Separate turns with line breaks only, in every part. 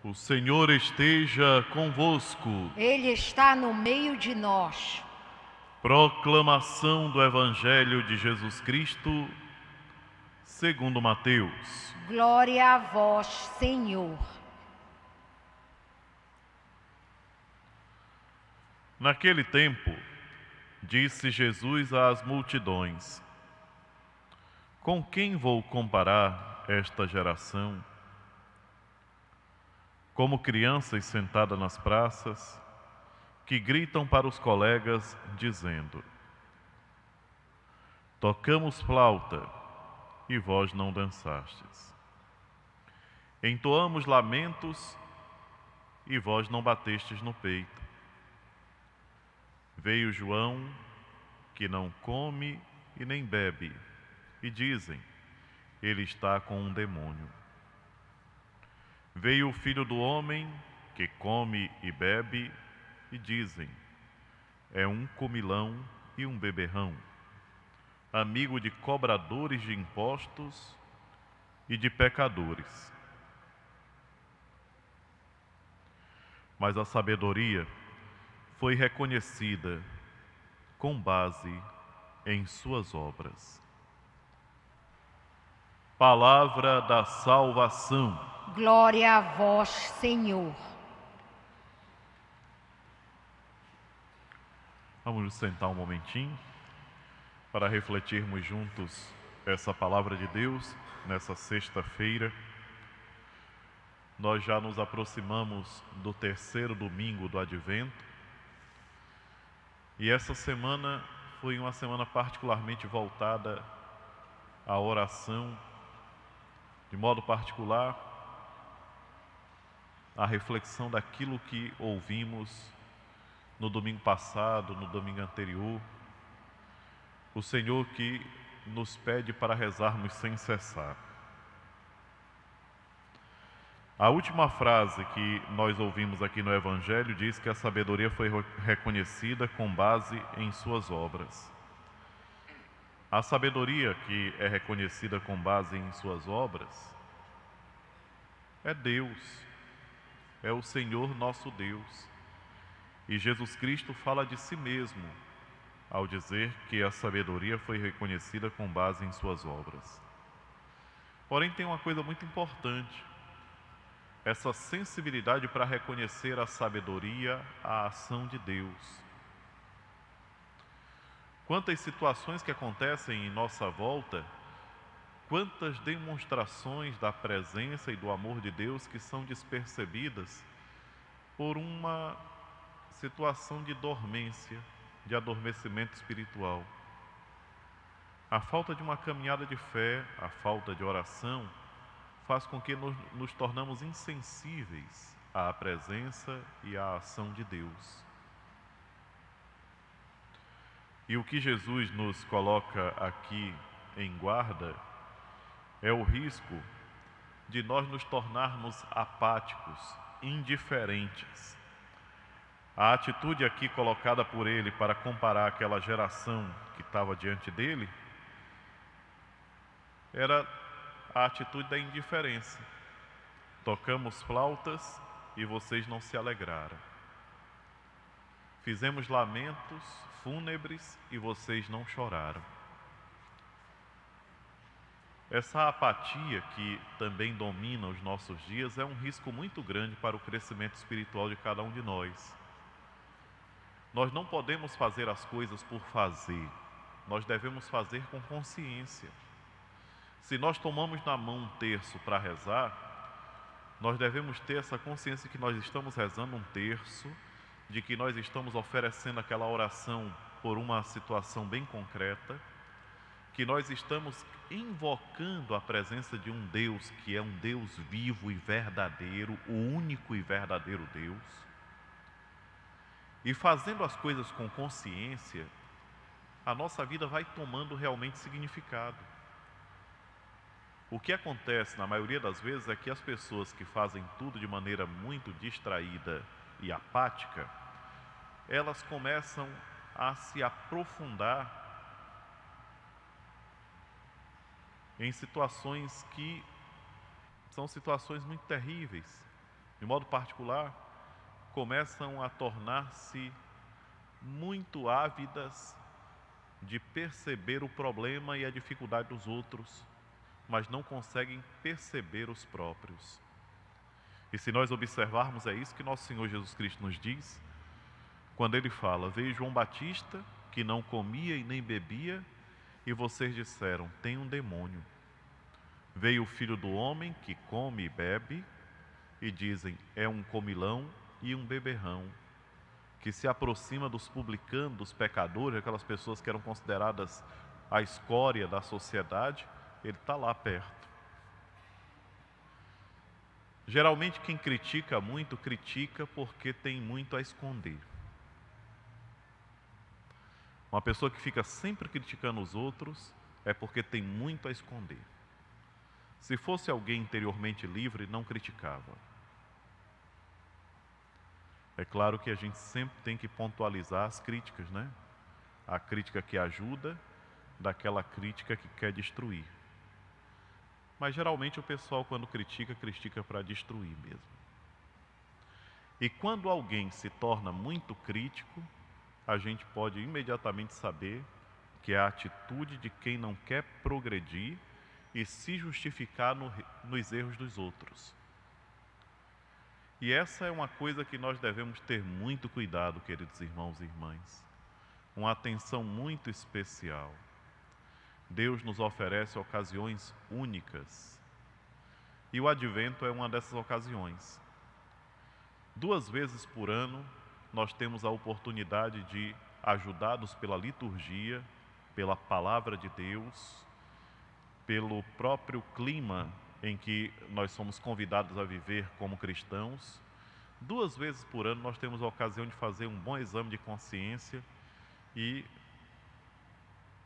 O Senhor esteja convosco.
Ele está no meio de nós.
Proclamação do Evangelho de Jesus Cristo, segundo Mateus.
Glória a vós, Senhor.
Naquele tempo, disse Jesus às multidões: Com quem vou comparar esta geração? Como crianças sentadas nas praças, que gritam para os colegas, dizendo: Tocamos flauta, e vós não dançastes. Entoamos lamentos, e vós não batestes no peito. Veio João, que não come e nem bebe, e dizem: ele está com um demônio. Veio o Filho do Homem, que come e bebe, e dizem: é um comilão e um beberrão, amigo de cobradores de impostos e de pecadores. Mas a sabedoria foi reconhecida com base em suas obras. Palavra da salvação.
Glória a vós, Senhor.
Vamos nos sentar um momentinho para refletirmos juntos essa palavra de Deus nessa sexta-feira. Nós já nos aproximamos do terceiro domingo do Advento e essa semana foi uma semana particularmente voltada à oração, de modo particular, à reflexão daquilo que ouvimos no domingo passado, no domingo anterior. O Senhor que nos pede para rezarmos sem cessar. A última frase que nós ouvimos aqui no Evangelho diz que a sabedoria foi reconhecida com base em suas obras. A sabedoria que é reconhecida com base em suas obras é Deus, é o Senhor nosso Deus. E Jesus Cristo fala de si mesmo ao dizer que a sabedoria foi reconhecida com base em suas obras. Porém, tem uma coisa muito importante: essa sensibilidade para reconhecer a sabedoria, a ação de Deus. Quantas situações que acontecem em nossa volta, quantas demonstrações da presença e do amor de Deus que são despercebidas por uma situação de dormência, de adormecimento espiritual. A falta de uma caminhada de fé, a falta de oração, faz com que nos tornamos insensíveis à presença e à ação de Deus. E o que Jesus nos coloca aqui em guarda é o risco de nós nos tornarmos apáticos, indiferentes. A atitude aqui colocada por ele para comparar aquela geração que estava diante dele era a atitude da indiferença. Tocamos flautas e vocês não se alegraram. Fizemos lamentos fúnebres e vocês não choraram. Essa apatia que também domina os nossos dias é um risco muito grande para o crescimento espiritual de cada um de nós. Nós não podemos fazer as coisas por fazer, nós devemos fazer com consciência. Se nós tomamos na mão um terço para rezar, nós devemos ter essa consciência que nós estamos rezando um terço, de que nós estamos oferecendo aquela oração por uma situação bem concreta, que nós estamos invocando a presença de um Deus que é um Deus vivo e verdadeiro, o único e verdadeiro Deus. E fazendo as coisas com consciência, a nossa vida vai tomando realmente significado. O que acontece na maioria das vezes é que as pessoas que fazem tudo de maneira muito distraída e apática, elas começam a se aprofundar em situações que são situações muito terríveis, de modo particular, começam a tornar-se muito ávidas de perceber o problema e a dificuldade dos outros, mas não conseguem perceber os próprios. E se nós observarmos, é isso que nosso Senhor Jesus Cristo nos diz, quando Ele fala: veio João Batista, que não comia e nem bebia, e vocês disseram, tem um demônio. Veio o Filho do Homem, que come e bebe, e dizem, é um comilão e um beberrão, que se aproxima dos publicanos, dos pecadores, aquelas pessoas que eram consideradas a escória da sociedade. Ele está lá perto. Geralmente quem critica muito, critica porque tem muito a esconder. Uma pessoa que fica sempre criticando os outros é porque tem muito a esconder. Se fosse alguém interiormente livre, não criticava. É claro que a gente sempre tem que pontualizar as críticas, né? A crítica que ajuda, daquela crítica que quer destruir. Mas geralmente o pessoal, quando critica, critica para destruir mesmo. E quando alguém se torna muito crítico, a gente pode imediatamente saber que é a atitude de quem não quer progredir e se justificar nos erros dos outros. E essa é uma coisa que nós devemos ter muito cuidado, queridos irmãos e irmãs. Uma atenção muito especial. Deus nos oferece ocasiões únicas. E o Advento é uma dessas ocasiões. 2 vezes por ano, nós temos a oportunidade de, ajudados pela liturgia, pela palavra de Deus, pelo próprio clima em que nós somos convidados a viver como cristãos, 2 vezes por ano nós temos a ocasião de fazer um bom exame de consciência e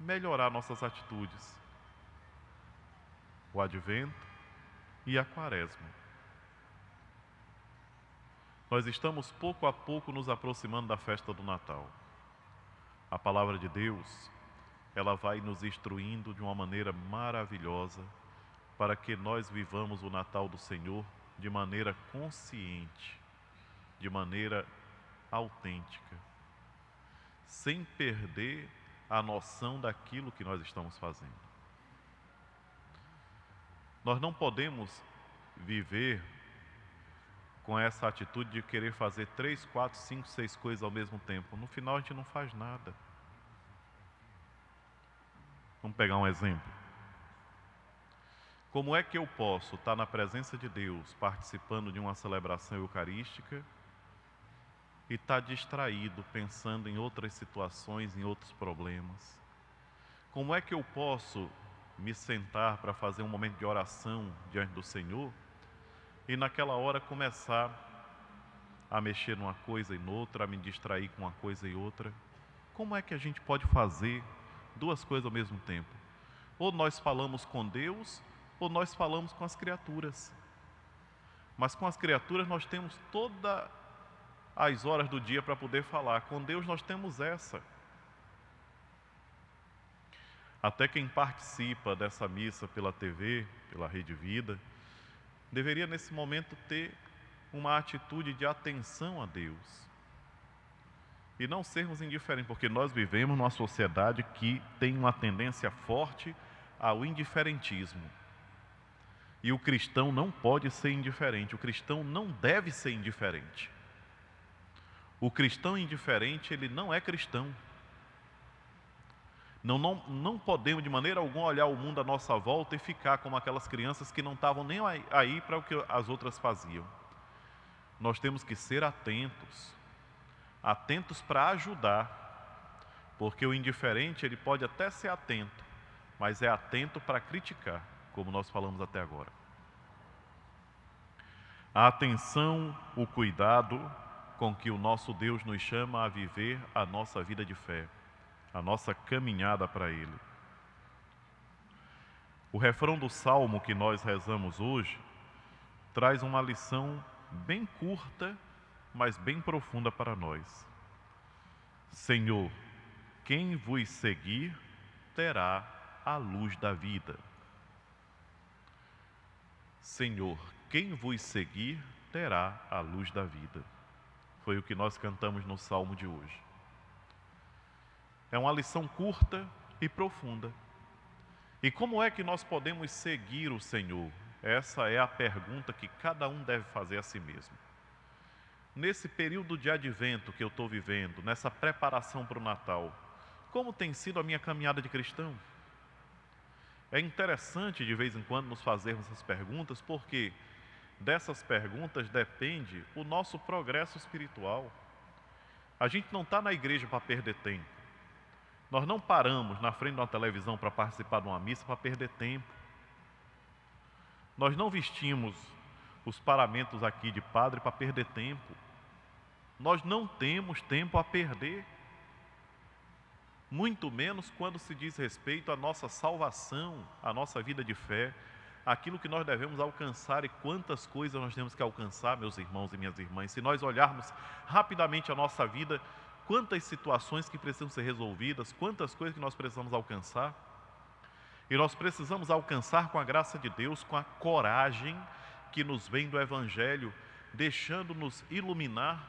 melhorar nossas atitudes. O Advento e a Quaresma. Nós estamos pouco a pouco nos aproximando da festa do Natal. A palavra de Deus, ela vai nos instruindo de uma maneira maravilhosa para que nós vivamos o Natal do Senhor de maneira consciente, de maneira autêntica, sem perder a noção daquilo que nós estamos fazendo. Nós não podemos viver com essa atitude de querer fazer 3, 4, 5, 6 coisas ao mesmo tempo. No final a gente não faz nada. Vamos pegar um exemplo. Como é que eu posso estar na presença de Deus, participando de uma celebração eucarística, e estar distraído, pensando em outras situações, em outros problemas? Como é que eu posso me sentar para fazer um momento de oração diante do Senhor, e naquela hora começar a mexer numa coisa e noutra, a me distrair com uma coisa e outra? Como é que a gente pode fazer 2 coisas ao mesmo tempo? Ou nós falamos com Deus, ou nós falamos com as criaturas. Mas com as criaturas nós temos todas as horas do dia para poder falar. Com Deus nós temos essa. Até quem participa dessa missa pela TV, pela Rede Vida, deveria nesse momento ter uma atitude de atenção a Deus. E não sermos indiferentes, porque nós vivemos numa sociedade que tem uma tendência forte ao indiferentismo. E o cristão não pode ser indiferente, o cristão não deve ser indiferente. O cristão indiferente, ele não é cristão. Não podemos de maneira alguma olhar o mundo à nossa volta e ficar como aquelas crianças que não estavam nem aí para o que as outras faziam. Nós temos que ser atentos para ajudar, porque o indiferente, ele pode até ser atento, mas é atento para criticar, como nós falamos até agora. A atenção, o cuidado com que o nosso Deus nos chama a viver a nossa vida de fé, a nossa caminhada para Ele. O refrão do Salmo que nós rezamos hoje traz uma lição bem curta, mas bem profunda para nós. Senhor, quem vos seguir terá a luz da vida. Senhor, quem vos seguir terá a luz da vida. Foi o que nós cantamos no Salmo de hoje. É uma lição curta e profunda. E como é que nós podemos seguir o Senhor? Essa é a pergunta que cada um deve fazer a si mesmo. Nesse período de advento que eu estou vivendo, nessa preparação para o Natal, como tem sido a minha caminhada de cristão? É interessante de vez em quando nos fazermos essas perguntas, porque dessas perguntas depende o nosso progresso espiritual. A gente não está na igreja para perder tempo. Nós não paramos na frente de uma televisão para participar de uma missa para perder tempo. Nós não vestimos os paramentos aqui de padre para perder tempo. Nós não temos tempo a perder. Muito menos quando se diz respeito à nossa salvação, à nossa vida de fé, aquilo que nós devemos alcançar e quantas coisas nós temos que alcançar, meus irmãos e minhas irmãs. Se nós olharmos rapidamente a nossa vida, quantas situações que precisam ser resolvidas, quantas coisas que nós precisamos alcançar. E nós precisamos alcançar com a graça de Deus, com a coragem que nos vem do Evangelho, deixando-nos iluminar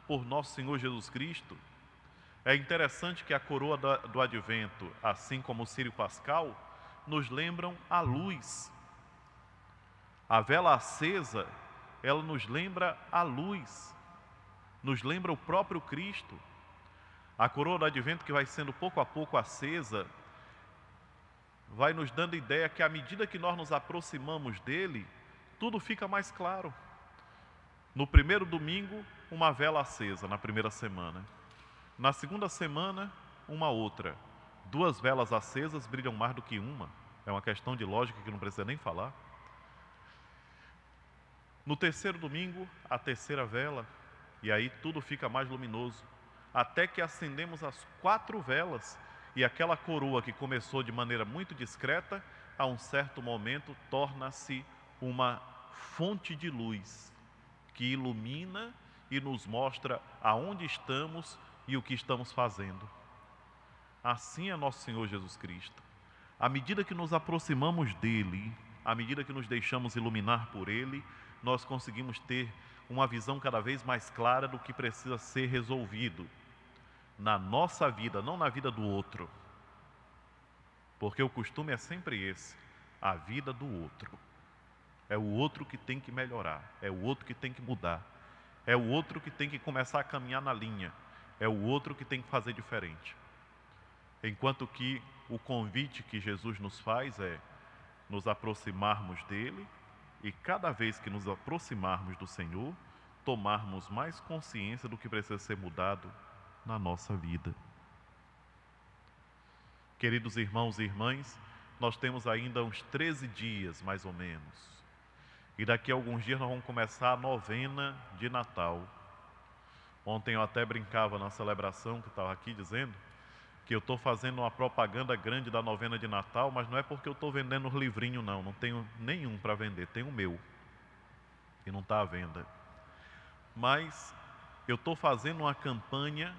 por nosso Senhor Jesus Cristo. É interessante que a coroa do Advento, assim como o Círio Pascal, nos lembram a luz. A vela acesa, ela nos lembra a luz, nos lembra o próprio Cristo. A coroa do Advento, que vai sendo pouco a pouco acesa, vai nos dando ideia que à medida que nós nos aproximamos dele, tudo fica mais claro. No primeiro domingo, uma vela acesa, na primeira semana. Na segunda semana, uma outra. 2 velas acesas brilham mais do que uma. É uma questão de lógica que não precisa nem falar. No terceiro domingo, a terceira vela, e aí tudo fica mais luminoso. Até que acendemos as 4 velas, e aquela coroa que começou de maneira muito discreta, a um certo momento torna-se uma fonte de luz, que ilumina e nos mostra aonde estamos e o que estamos fazendo. Assim é nosso Senhor Jesus Cristo. À medida que nos aproximamos dele, à medida que nos deixamos iluminar por ele, nós conseguimos ter uma visão cada vez mais clara do que precisa ser resolvido na nossa vida, não na vida do outro. Porque o costume é sempre esse, a vida do outro. É o outro que tem que melhorar, é o outro que tem que mudar, é o outro que tem que começar a caminhar na linha, é o outro que tem que fazer diferente. Enquanto que o convite que Jesus nos faz é nos aproximarmos dele e cada vez que nos aproximarmos do Senhor, tomarmos mais consciência do que precisa ser mudado na nossa vida. Queridos irmãos e irmãs, nós temos ainda uns 13 dias, mais ou menos. E daqui a alguns dias nós vamos começar a novena de Natal. Ontem eu até brincava na celebração que eu estava aqui dizendo que eu estou fazendo uma propaganda grande da novena de Natal, mas não é porque eu estou vendendo os livrinhos não tenho nenhum para vender, tenho o meu, que não está à venda. Mas eu estou fazendo uma campanha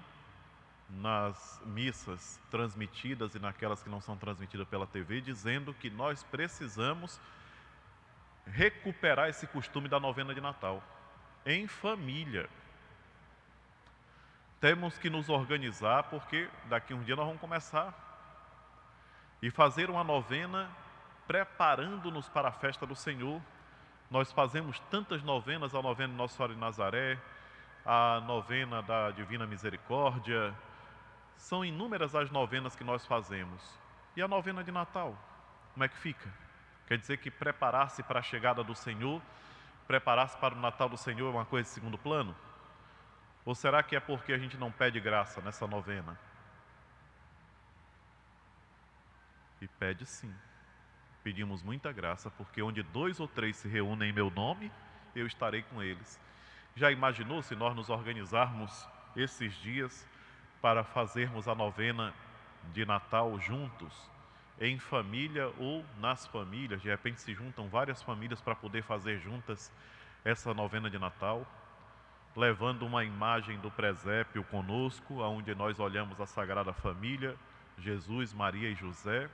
nas missas transmitidas e naquelas que não são transmitidas pela TV, dizendo que nós precisamos recuperar esse costume da novena de Natal, em família. Temos que nos organizar, porque daqui a um dia nós vamos começar e fazer uma novena preparando-nos para a festa do Senhor. Nós fazemos tantas novenas, a novena de Nossa Senhora de Nazaré, a novena da Divina Misericórdia, são inúmeras as novenas que nós fazemos. E a novena de Natal, como é que fica? Quer dizer que preparar-se para a chegada do Senhor, preparar-se para o Natal do Senhor é uma coisa de segundo plano? Ou será que é porque a gente não pede graça nessa novena? E pede sim. Pedimos muita graça, porque onde 2 ou 3 se reúnem em meu nome, eu estarei com eles. Já imaginou se nós nos organizarmos esses dias para fazermos a novena de Natal juntos, em família ou nas famílias? De repente se juntam várias famílias para poder fazer juntas essa novena de Natal, levando uma imagem do presépio conosco, onde nós olhamos a Sagrada Família, Jesus, Maria e José,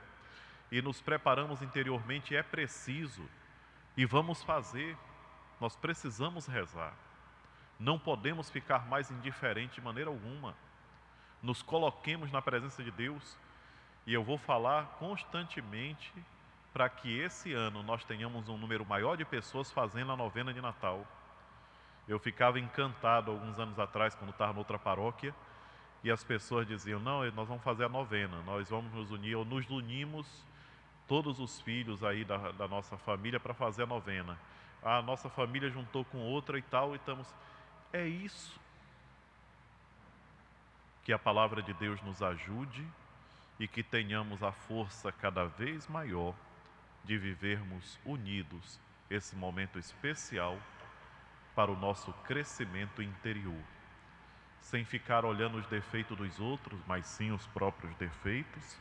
e nos preparamos interiormente. É preciso, e vamos fazer. Nós precisamos rezar. Não podemos ficar mais indiferentes de maneira alguma. Nos coloquemos na presença de Deus. E eu vou falar constantemente para que esse ano nós tenhamos um número maior de pessoas fazendo a novena de Natal. Eu ficava encantado alguns anos atrás, quando estava em outra paróquia, e as pessoas diziam, não, nós vamos fazer a novena, nós vamos nos unir, ou nos unimos, todos os filhos aí da nossa família, para fazer a novena. A nossa família juntou com outra e tal, e estamos... É isso. Que a palavra de Deus nos ajude e que tenhamos a força cada vez maior de vivermos unidos esse momento especial para o nosso crescimento interior, sem ficar olhando os defeitos dos outros, mas sim os próprios defeitos,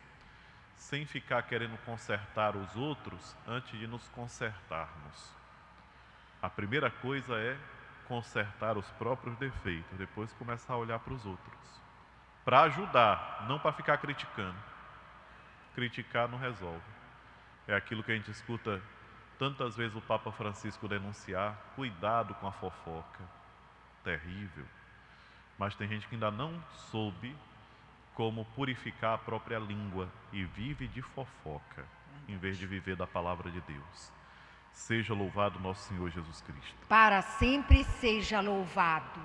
sem ficar querendo consertar os outros antes de nos consertarmos. A primeira coisa é consertar os próprios defeitos, depois começar a olhar para os outros. Para ajudar, não para ficar criticando. Criticar não resolve. É aquilo que a gente escuta tantas vezes o Papa Francisco denunciar, cuidado com a fofoca. Terrível. Mas tem gente que ainda não soube como purificar a própria língua e vive de fofoca, em vez de viver da palavra de Deus. Seja louvado nosso Senhor Jesus Cristo.
Para sempre seja louvado.